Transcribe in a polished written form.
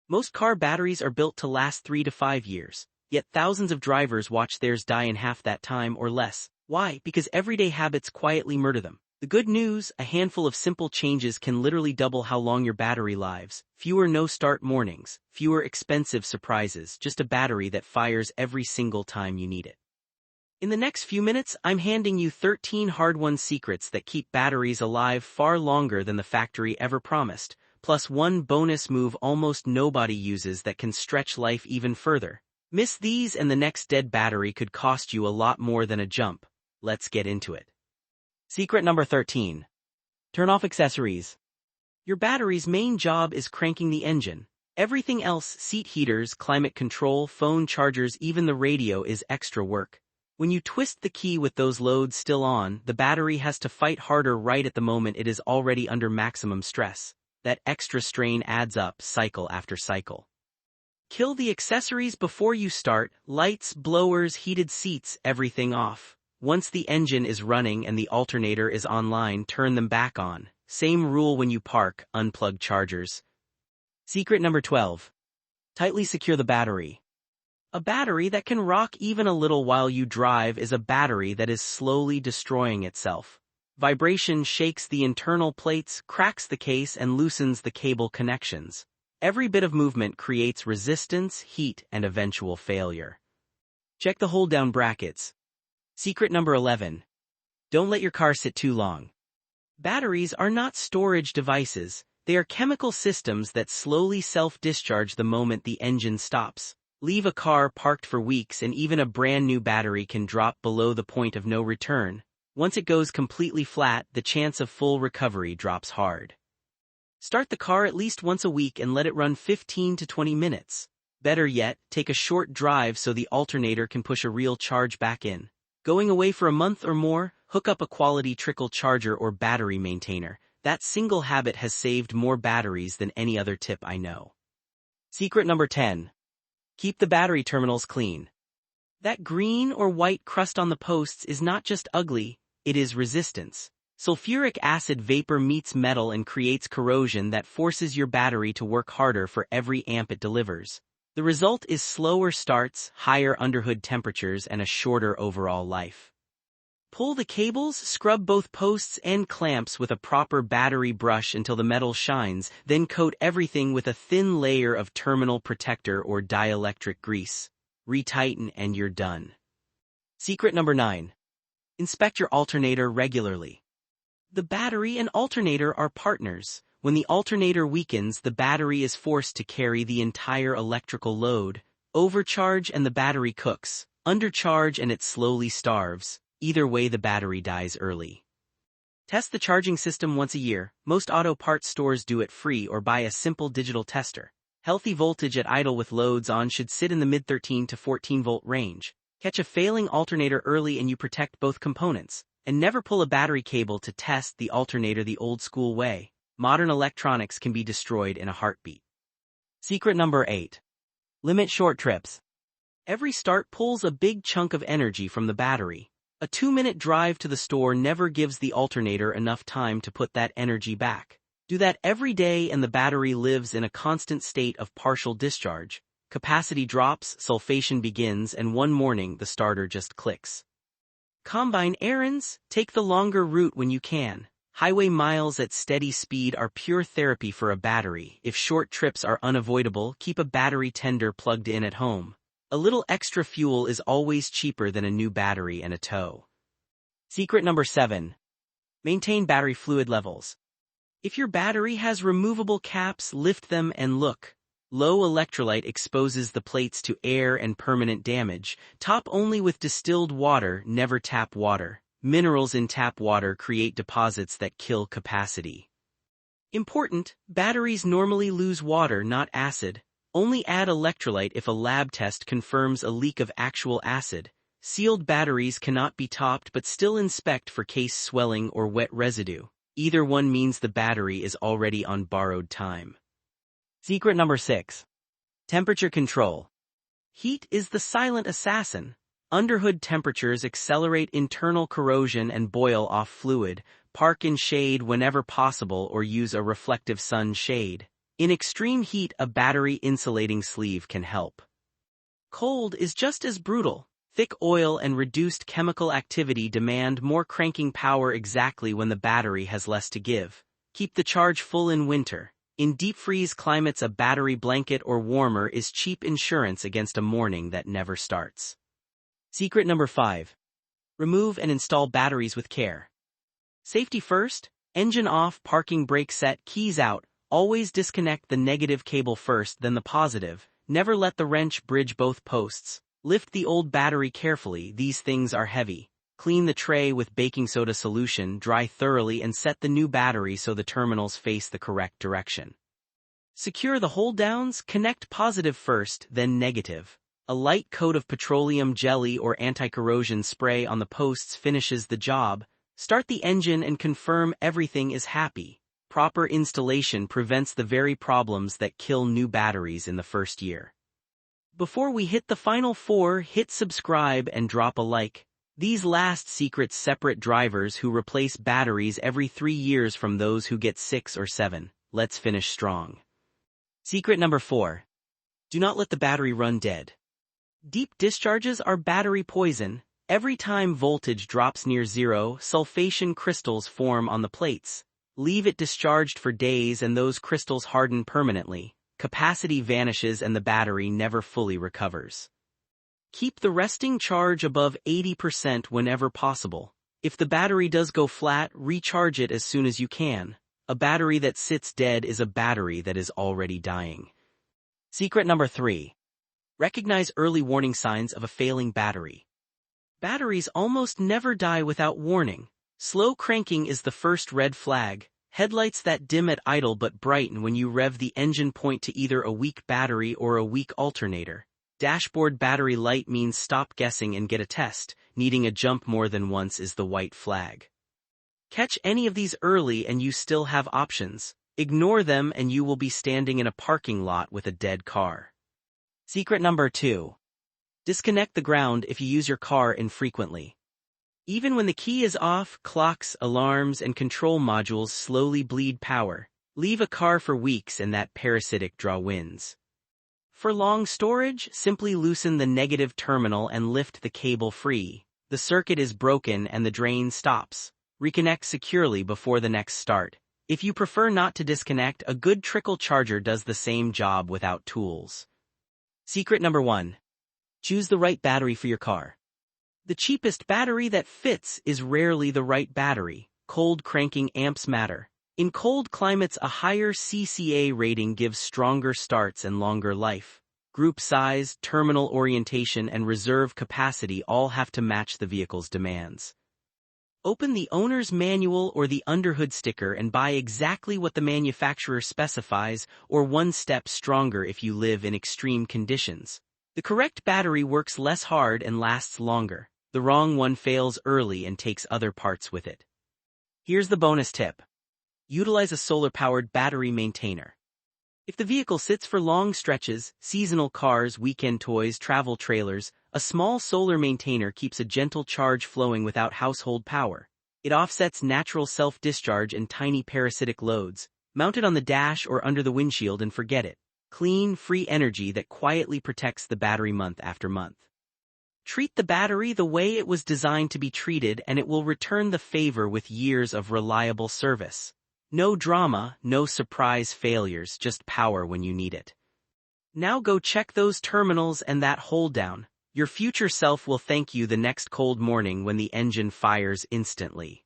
Most car batteries are built to last 3 to 5 years, yet thousands of drivers watch theirs die in half that time or less. Why? Because everyday habits quietly murder them. The good news, a handful of simple changes can literally double how long your battery lives. Fewer no-start mornings, fewer expensive surprises, just a battery that fires every single time you need it. In the next few minutes, I'm handing you 13 hard-won secrets that keep batteries alive far longer than the factory ever promised, plus one bonus move almost nobody uses that can stretch life even further. Miss these and the next dead battery could cost you a lot more than a jump. Let's get into it. Secret number 13. Turn off accessories. Your battery's main job is cranking the engine. Everything else, seat heaters, climate control, phone chargers, even the radio, is extra work. When you twist the key with those loads still on, the battery has to fight harder right at the moment it is already under maximum stress. That extra strain adds up cycle after cycle. Kill the accessories before you start: lights, blowers, heated seats, everything off. Once the engine is running and the alternator is online, turn them back on. Same rule when you park: unplug chargers. Secret number 12. Tightly secure the battery. A battery that can rock even a little while you drive is a battery that is slowly destroying itself. Vibration shakes the internal plates, cracks the case, and loosens the cable connections. Every bit of movement creates resistance, heat, and eventual failure. Check the hold-down brackets. Secret number 11. Don't let your car sit too long. Batteries are not storage devices. They are chemical systems that slowly self-discharge the moment the engine stops. Leave a car parked for weeks and even a brand new battery can drop below the point of no return. Once it goes completely flat, the chance of full recovery drops hard. Start the car at least once a week and let it run 15 to 20 minutes. Better yet, take a short drive so the alternator can push a real charge back in. Going away for a month or more, hook up a quality trickle charger or battery maintainer. That single habit has saved more batteries than any other tip I know. Secret number 10. Keep the battery terminals clean. That green or white crust on the posts is not just ugly, it is resistance. Sulfuric acid vapor meets metal and creates corrosion that forces your battery to work harder for every amp it delivers. The result is slower starts, higher underhood temperatures, and a shorter overall life. Pull the cables, scrub both posts and clamps with a proper battery brush until the metal shines, then coat everything with a thin layer of terminal protector or dielectric grease. Retighten and you're done. Secret number 9. Inspect your alternator regularly. The battery and alternator are partners. When the alternator weakens, the battery is forced to carry the entire electrical load. Overcharge and the battery cooks. Undercharge and it slowly starves. Either way, the battery dies early. Test the charging system once a year. Most auto parts stores do it free, or buy a simple digital tester. Healthy voltage at idle with loads on should sit in the mid-13 to 14 volt range. Catch a failing alternator early and you protect both components. And never pull a battery cable to test the alternator the old school way. Modern electronics can be destroyed in a heartbeat. Secret number 8. Limit short trips. Every start pulls a big chunk of energy from the battery. A 2-minute drive to the store never gives the alternator enough time to put that energy back. Do that every day and the battery lives in a constant state of partial discharge. Capacity drops, sulfation begins, and one morning the starter just clicks. Combine errands? Take the longer route when you can. Highway miles at steady speed are pure therapy for a battery. If short trips are unavoidable, keep a battery tender plugged in at home. A little extra fuel is always cheaper than a new battery and a tow. Secret number 7. Maintain battery fluid levels. If your battery has removable caps, lift them and look. Low electrolyte exposes the plates to air and permanent damage. Top only with distilled water, never tap water. Minerals in tap water create deposits that kill capacity. Important, batteries normally lose water, not acid. Only add electrolyte if a lab test confirms a leak of actual acid. Sealed batteries cannot be topped, but still inspect for case swelling or wet residue. Either one means the battery is already on borrowed time. Secret number 6. Temperature control. Heat is the silent assassin. Underhood temperatures accelerate internal corrosion and boil off fluid. Park in shade whenever possible or use a reflective sun shade. In extreme heat, a battery insulating sleeve can help. Cold is just as brutal. Thick oil and reduced chemical activity demand more cranking power exactly when the battery has less to give. Keep the charge full in winter. In deep freeze climates, a battery blanket or warmer is cheap insurance against a morning that never starts. Secret number 5. Remove and install batteries with care. Safety first. Engine off, parking brake set, keys out. Always disconnect the negative cable first, then the positive. Never let the wrench bridge both posts. Lift the old battery carefully, these things are heavy. Clean the tray with baking soda solution, dry thoroughly, and set the new battery so the terminals face the correct direction. Secure the hold downs, connect positive first, then negative. A light coat of petroleum jelly or anti-corrosion spray on the posts finishes the job. Start the engine and confirm everything is happy. Proper installation prevents the very problems that kill new batteries in the first year. Before we hit the final 4, hit subscribe and drop a like. These last secrets separate drivers who replace batteries every 3 years from those who get 6 or 7. Let's finish strong. Secret number 4. Do not let the battery run dead. Deep discharges are battery poison. Every time voltage drops near zero, sulfation crystals form on the plates. Leave it discharged for days and those crystals harden permanently. Capacity vanishes and the battery never fully recovers. Keep the resting charge above 80% whenever possible. If the battery does go flat, recharge it as soon as you can. A battery that sits dead is a battery that is already dying. Secret number 3. Recognize early warning signs of a failing battery. Batteries almost never die without warning. Slow cranking is the first red flag. Headlights that dim at idle but brighten when you rev the engine point to either a weak battery or a weak alternator. Dashboard battery light means stop guessing and get a test. Needing a jump more than once is the white flag. Catch any of these early and you still have options. Ignore them and you will be standing in a parking lot with a dead car. Secret number 2. Disconnect the ground if you use your car infrequently. Even when the key is off, clocks, alarms, and control modules slowly bleed power. Leave a car for weeks and that parasitic draw wins. For long storage, simply loosen the negative terminal and lift the cable free. The circuit is broken and the drain stops. Reconnect securely before the next start. If you prefer not to disconnect, a good trickle charger does the same job without tools. Secret number 1. Choose the right battery for your car. The cheapest battery that fits is rarely the right battery. Cold cranking amps matter. In cold climates, a higher CCA rating gives stronger starts and longer life. Group size, terminal orientation, and reserve capacity all have to match the vehicle's demands. Open the owner's manual or the underhood sticker and buy exactly what the manufacturer specifies, or one step stronger if you live in extreme conditions. The correct battery works less hard and lasts longer. The wrong one fails early and takes other parts with it. Here's the bonus tip. Utilize a solar-powered battery maintainer. If the vehicle sits for long stretches, seasonal cars, weekend toys, travel trailers, a small solar maintainer keeps a gentle charge flowing without household power. It offsets natural self-discharge and tiny parasitic loads. Mount it on the dash or under the windshield and forget it. Clean, free energy that quietly protects the battery month after month. Treat the battery the way it was designed to be treated and it will return the favor with years of reliable service. No drama, no surprise failures, just power when you need it. Now go check those terminals and that hold down. Your future self will thank you the next cold morning when the engine fires instantly.